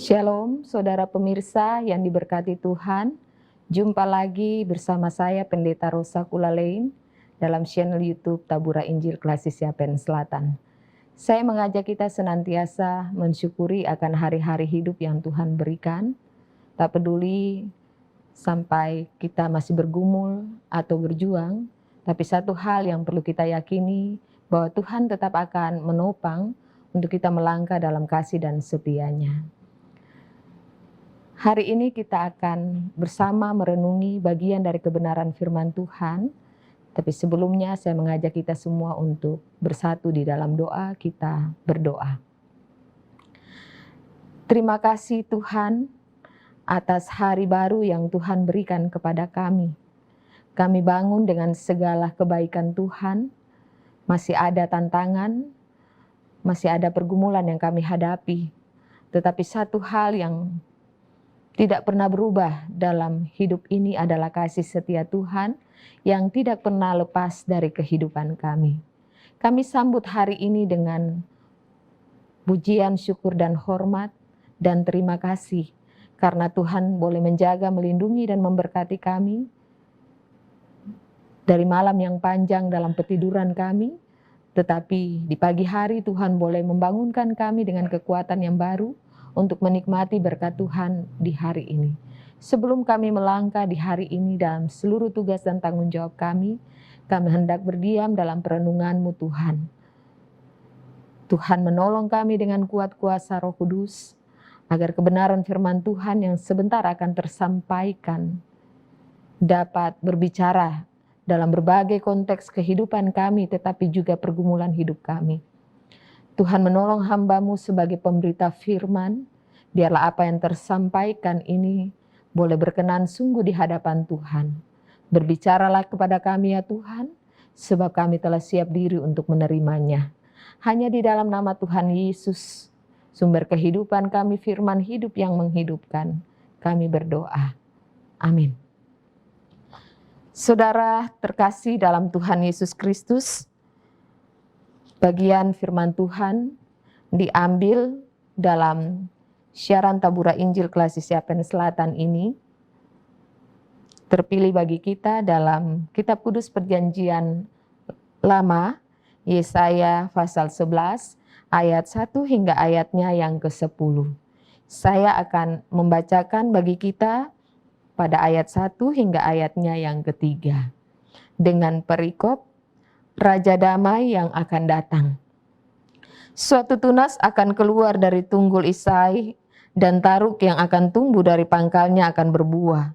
Shalom, saudara pemirsa yang diberkati Tuhan. Jumpa lagi bersama saya Pendeta Rosa Kulalein dalam channel YouTube Tabura Injil Klasis Yapen Selatan. Saya mengajak kita senantiasa mensyukuri akan hari-hari hidup yang Tuhan berikan. Tak peduli sampai kita masih bergumul atau berjuang, tapi satu hal yang perlu kita yakini bahwa Tuhan tetap akan menopang untuk kita melangkah dalam kasih dan setia-Nya. Hari ini kita akan bersama merenungi bagian dari kebenaran firman Tuhan. Tapi sebelumnya saya mengajak kita semua untuk bersatu di dalam doa. Kita berdoa. Terima kasih Tuhan atas hari baru yang Tuhan berikan kepada kami. Kami bangun dengan segala kebaikan Tuhan. Masih ada tantangan, masih ada pergumulan yang kami hadapi. Tetapi satu hal yang tidak pernah berubah dalam hidup ini adalah kasih setia Tuhan yang tidak pernah lepas dari kehidupan kami. Kami sambut hari ini dengan pujian, syukur, dan hormat, dan terima kasih karena Tuhan boleh menjaga, melindungi, dan memberkati kami dari malam yang panjang dalam petiduran kami. Tetapi di pagi hari Tuhan boleh membangunkan kami dengan kekuatan yang baru untuk menikmati berkat Tuhan di hari ini. Sebelum kami melangkah di hari ini dalam seluruh tugas dan tanggung jawab kami hendak berdiam dalam perenungan-Mu Tuhan. Tuhan menolong kami dengan kuat kuasa Roh Kudus, agar kebenaran firman Tuhan yang sebentar akan tersampaikan dapat berbicara dalam berbagai konteks kehidupan kami, tetapi juga pergumulan hidup kami. Tuhan menolong hamba-Mu sebagai pemberita firman, biarlah apa yang tersampaikan ini boleh berkenan sungguh di hadapan Tuhan. Berbicaralah kepada kami ya Tuhan, sebab kami telah siap diri untuk menerimanya. Hanya di dalam nama Tuhan Yesus, sumber kehidupan kami, firman hidup yang menghidupkan, kami berdoa. Amin. Saudara terkasih dalam Tuhan Yesus Kristus, bagian firman Tuhan diambil dalam siaran Tabura Injil Klasis Yapen Selatan ini, terpilih bagi kita dalam Kitab Kudus Perjanjian Lama, Yesaya pasal 11, ayat 1 hingga ayatnya yang ke-10. Saya akan membacakan bagi kita pada ayat 1 hingga ayatnya yang ke-3. Dengan perikop Raja Damai yang akan datang. Suatu tunas akan keluar dari tunggul Isai, dan taruk yang akan tumbuh dari pangkalnya akan berbuah.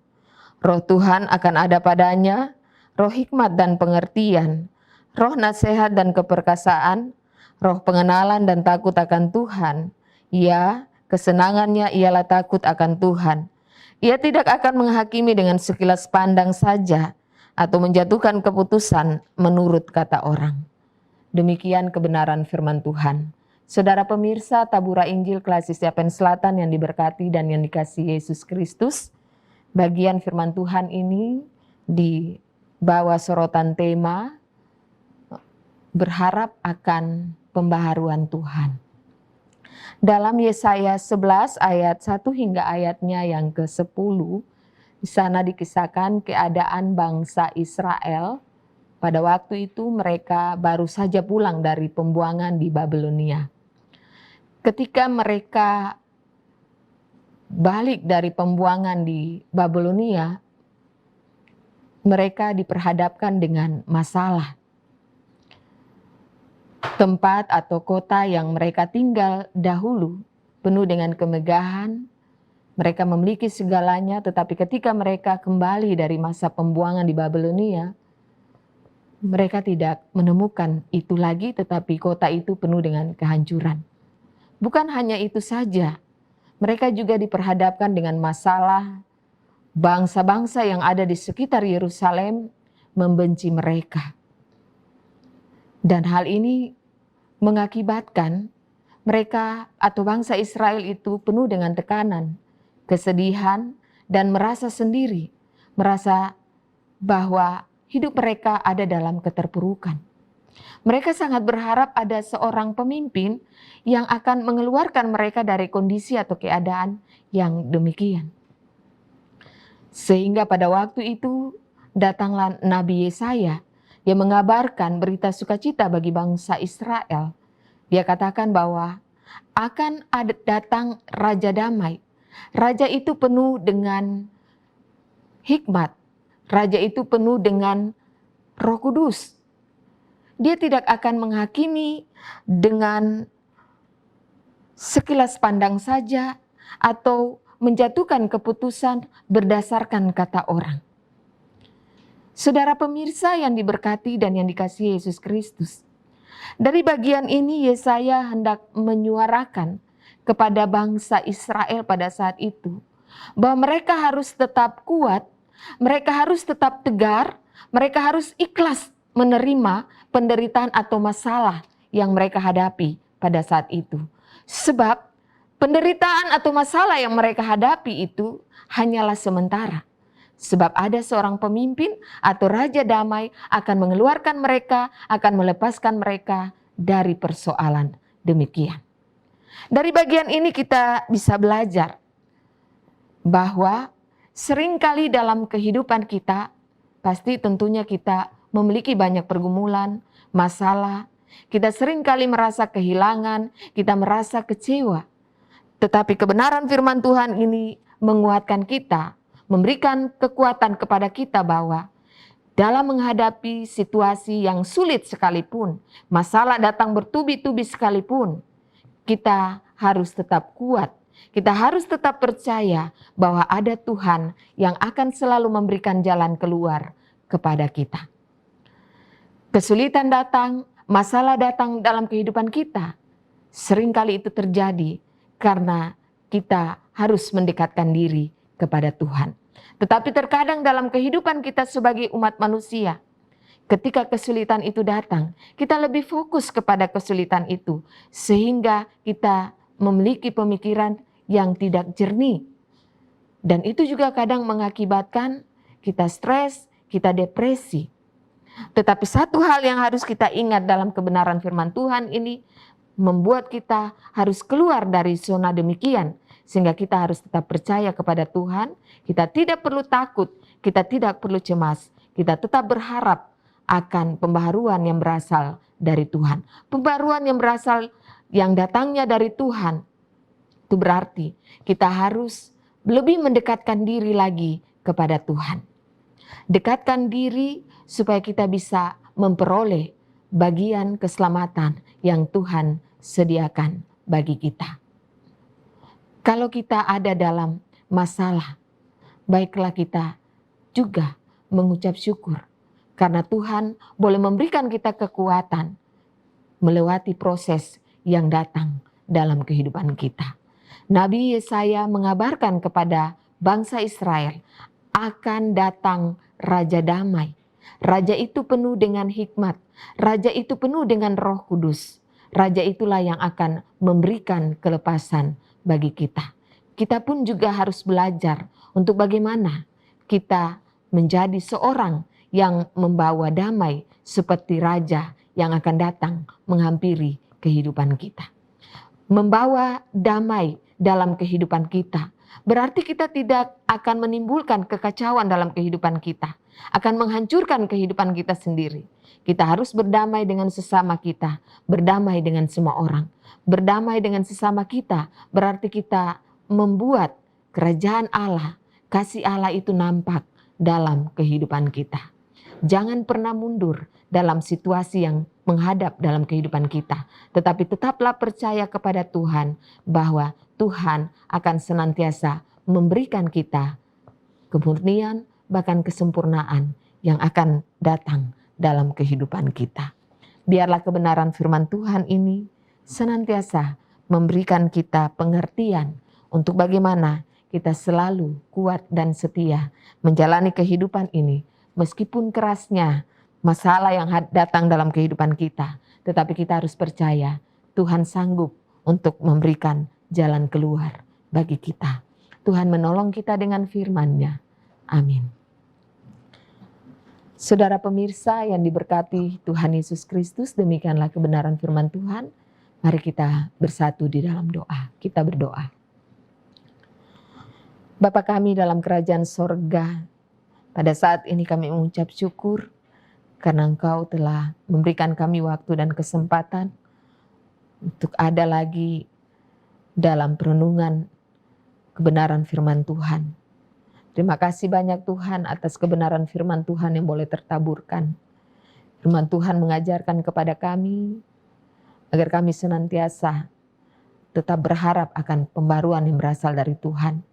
Roh Tuhan akan ada padanya, roh hikmat dan pengertian, roh nasihat dan keperkasaan, roh pengenalan dan takut akan Tuhan. Ya, kesenangannya ialah takut akan Tuhan. Ia tidak akan menghakimi dengan sekilas pandang saja, atau menjatuhkan keputusan menurut kata orang. Demikian kebenaran firman Tuhan. Saudara pemirsa Tabura Injil Klasis Yapen Selatan yang diberkati dan yang dikasihi Yesus Kristus, bagian firman Tuhan ini di bawah sorotan tema berharap akan pembaharuan Tuhan. Dalam Yesaya 11 ayat 1 hingga ayatnya yang ke-10, di sana dikisahkan keadaan bangsa Israel. Pada waktu itu mereka baru saja pulang dari pembuangan di Babilonia. Ketika mereka balik dari pembuangan di Babilonia, mereka diperhadapkan dengan masalah. Tempat atau kota yang mereka tinggal dahulu penuh dengan kemegahan. Mereka memiliki segalanya, tetapi ketika mereka kembali dari masa pembuangan di Babilonia, mereka tidak menemukan itu lagi, tetapi kota itu penuh dengan kehancuran. Bukan hanya itu saja, mereka juga diperhadapkan dengan masalah bangsa-bangsa yang ada di sekitar Yerusalem membenci mereka. Dan hal ini mengakibatkan mereka atau bangsa Israel itu penuh dengan tekanan, kesedihan, dan merasa sendiri, merasa bahwa hidup mereka ada dalam keterpurukan. Mereka sangat berharap ada seorang pemimpin yang akan mengeluarkan mereka dari kondisi atau keadaan yang demikian. Sehingga pada waktu itu datanglah Nabi Yesaya yang mengabarkan berita sukacita bagi bangsa Israel. Dia katakan bahwa akan datang Raja Damai. Raja itu penuh dengan hikmat. Raja itu penuh dengan Roh Kudus. Dia tidak akan menghakimi dengan sekilas pandang saja atau menjatuhkan keputusan berdasarkan kata orang. Saudara pemirsa yang diberkati dan yang dikasihi Yesus Kristus, dari bagian ini Yesaya hendak menyuarakan kepada bangsa Israel pada saat itu bahwa mereka harus tetap kuat, mereka harus tetap tegar, mereka harus ikhlas menerima penderitaan atau masalah yang mereka hadapi pada saat itu. Sebab penderitaan atau masalah yang mereka hadapi itu hanyalah sementara. Sebab ada seorang pemimpin atau Raja Damai akan mengeluarkan mereka, akan melepaskan mereka dari persoalan demikian. Dari bagian ini kita bisa belajar bahwa seringkali dalam kehidupan kita, pasti tentunya kita memiliki banyak pergumulan, masalah. Kita seringkali merasa kehilangan, kita merasa kecewa. Tetapi kebenaran firman Tuhan ini menguatkan kita, memberikan kekuatan kepada kita bahwa dalam menghadapi situasi yang sulit sekalipun, masalah datang bertubi-tubi sekalipun, kita harus tetap kuat. Kita harus tetap percaya bahwa ada Tuhan yang akan selalu memberikan jalan keluar kepada kita. Kesulitan datang, masalah datang dalam kehidupan kita. Seringkali itu terjadi karena kita harus mendekatkan diri kepada Tuhan. Tetapi terkadang dalam kehidupan kita sebagai umat manusia, ketika kesulitan itu datang, kita lebih fokus kepada kesulitan itu. Sehingga kita memiliki pemikiran yang tidak jernih. Dan itu juga kadang mengakibatkan kita stres, kita depresi. Tetapi satu hal yang harus kita ingat dalam kebenaran firman Tuhan ini, membuat kita harus keluar dari zona demikian. Sehingga kita harus tetap percaya kepada Tuhan, kita tidak perlu takut, kita tidak perlu cemas, kita tetap berharap akan pembaharuan yang berasal dari Tuhan. Pembaharuan yang berasal yang datangnya dari Tuhan, itu berarti kita harus lebih mendekatkan diri lagi kepada Tuhan. Dekatkan diri supaya kita bisa memperoleh bagian keselamatan yang Tuhan sediakan bagi kita. Kalau kita ada dalam masalah, baiklah kita juga mengucap syukur. Karena Tuhan boleh memberikan kita kekuatan melewati proses yang datang dalam kehidupan kita. Nabi Yesaya mengabarkan kepada bangsa Israel akan datang Raja Damai. Raja itu penuh dengan hikmat. Raja itu penuh dengan Roh Kudus. Raja itulah yang akan memberikan kelepasan bagi kita. Kita pun juga harus belajar untuk bagaimana kita menjadi seorang yang membawa damai seperti Raja yang akan datang menghampiri kehidupan kita. Membawa damai dalam kehidupan kita berarti kita tidak akan menimbulkan kekacauan dalam kehidupan kita, akan menghancurkan kehidupan kita sendiri. Kita harus berdamai dengan sesama kita, berdamai dengan semua orang. Berdamai dengan sesama kita berarti kita membuat kerajaan Allah, kasih Allah itu nampak dalam kehidupan kita. Jangan pernah mundur dalam situasi yang menghadap dalam kehidupan kita. Tetapi tetaplah percaya kepada Tuhan bahwa Tuhan akan senantiasa memberikan kita kemurnian bahkan kesempurnaan yang akan datang dalam kehidupan kita. Biarlah kebenaran firman Tuhan ini senantiasa memberikan kita pengertian untuk bagaimana kita selalu kuat dan setia menjalani kehidupan ini. Meskipun kerasnya masalah yang datang dalam kehidupan kita, tetapi kita harus percaya Tuhan sanggup untuk memberikan jalan keluar bagi kita. Tuhan menolong kita dengan firman-Nya. Amin. Saudara pemirsa yang diberkati Tuhan Yesus Kristus, demikianlah kebenaran firman Tuhan. Mari kita bersatu di dalam doa. Kita berdoa. Bapa kami dalam kerajaan sorga, pada saat ini kami mengucap syukur karena Engkau telah memberikan kami waktu dan kesempatan untuk ada lagi dalam perenungan kebenaran firman Tuhan. Terima kasih banyak Tuhan atas kebenaran firman Tuhan yang boleh tertaburkan. Firman Tuhan mengajarkan kepada kami agar kami senantiasa tetap berharap akan pembaruan yang berasal dari Tuhan.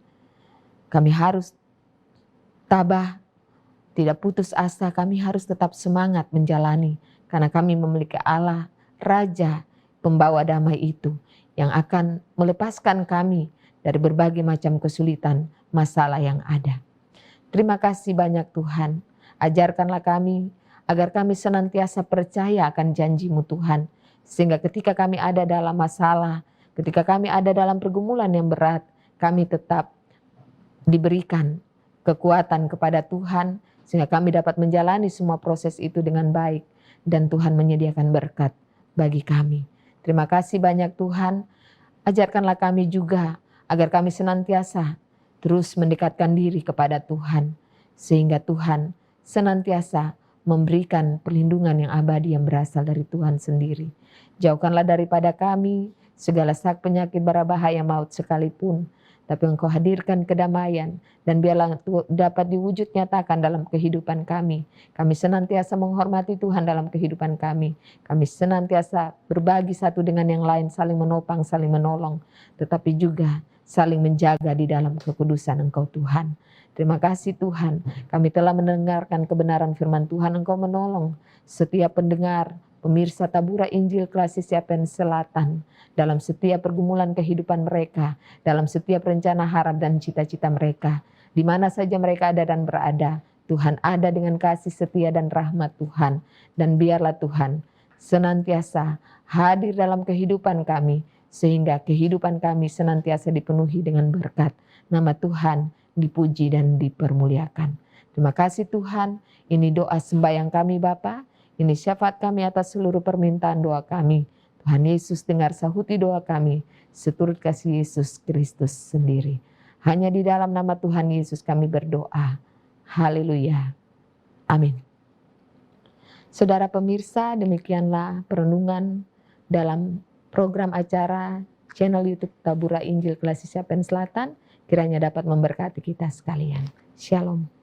Kami harus tabah, tidak putus asa, kami harus tetap semangat menjalani. Karena kami memiliki Allah, Raja, pembawa damai itu yang akan melepaskan kami dari berbagai macam kesulitan, masalah yang ada. Terima kasih banyak Tuhan. Ajarkanlah kami agar kami senantiasa percaya akan janji-Mu Tuhan. Sehingga ketika kami ada dalam masalah, ketika kami ada dalam pergumulan yang berat, kami tetap diberikan kekuatan kepada Tuhan sehingga kami dapat menjalani semua proses itu dengan baik dan Tuhan menyediakan berkat bagi kami. Terima kasih banyak Tuhan. Ajarkanlah kami juga agar kami senantiasa terus mendekatkan diri kepada Tuhan sehingga Tuhan senantiasa memberikan perlindungan yang abadi yang berasal dari Tuhan sendiri. Jauhkanlah daripada kami segala sak penyakit bara bahaya maut sekalipun. Tapi Engkau hadirkan kedamaian dan biarlah dapat diwujud nyatakan dalam kehidupan kami. Kami senantiasa menghormati Tuhan dalam kehidupan kami. Kami senantiasa berbagi satu dengan yang lain, saling menopang, saling menolong. Tetapi juga saling menjaga di dalam kekudusan Engkau Tuhan. Terima kasih Tuhan, kami telah mendengarkan kebenaran firman Tuhan. Engkau menolong setiap pendengar, pemirsa Tabura Injil Klasik Siapen Selatan dalam setiap pergumulan kehidupan mereka, dalam setiap rencana harap dan cita-cita mereka, di mana saja mereka ada dan berada, Tuhan ada dengan kasih setia dan rahmat Tuhan, dan biarlah Tuhan senantiasa hadir dalam kehidupan kami, sehingga kehidupan kami senantiasa dipenuhi dengan berkat. Nama Tuhan dipuji dan dipermuliakan. Terima kasih Tuhan, ini doa sembahyang kami Bapa. Ini syafaat kami atas seluruh permintaan doa kami. Tuhan Yesus dengar sahuti doa kami seturut kasih Yesus Kristus sendiri. Hanya di dalam nama Tuhan Yesus kami berdoa. Haleluya. Amin. Saudara pemirsa, demikianlah perenungan dalam program acara channel YouTube Tabura Injil Klasik Siapen Selatan. Kiranya dapat memberkati kita sekalian. Shalom.